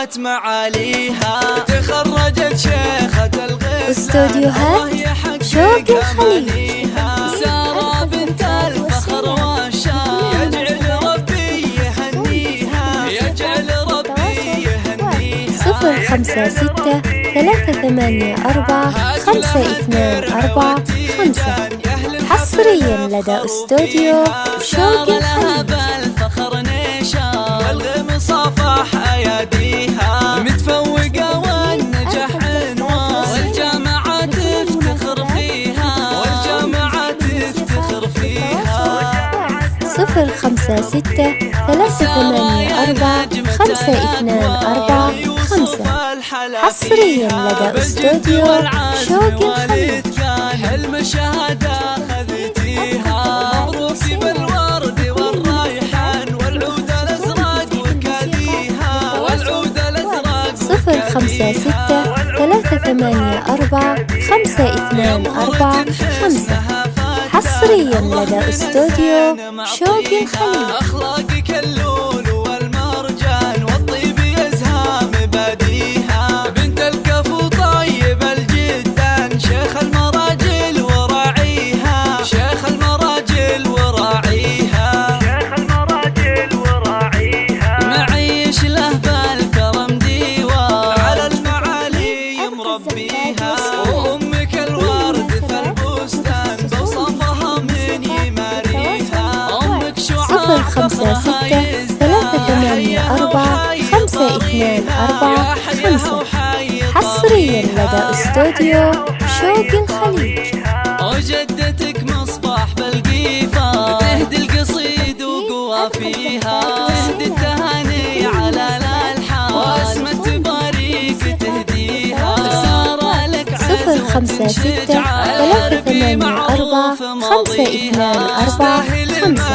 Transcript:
علت معاليها، تخرجت شيخة الغيث استوديوهات شوق الخليج. سارة بنت الفخر والشان، يجعل ربي يهنيها، يجعل ربي يهنيها. 054-452-455 حصريا لدى استوديو شوق الخليج. الفخر نيشان والغم صافح اياديها، متفوقة والنجاح عنوان، والجامعة تفتخر فيها، والجامعة تفتخر فيها. 054-452-455 حصريا لدى استوديو شوق الخليج. حلم الشهادة خذتيها، مبروك بالورد والريحان والعود الازرق وكاليها، والعود الازرق 054-452-455 حصريا لدى استوديو شوق الخليج. أخلاقك اللول والمرجان والطيب يزهى مباديها، بنت الكفو طيب الجدان، شيخ المراجل وراعيها، شيخ المراجل وراعيها، شيخ المراجل وراعيها. معيش له بالكرم ديوان، على المعالي مربيها، وأمك الورد في البستان بوصفها من يماريها. 054-452-455 حصريا لدى استوديو شوق الخليج. وجدتك مصباح بالقيفة، تهدي القصيد وقوافيها، تهدي التهاني على الألحان، واسمة تباريك تهديها. سارة لك عز وشجاع، القلب معروف ماضيها، 054-452-455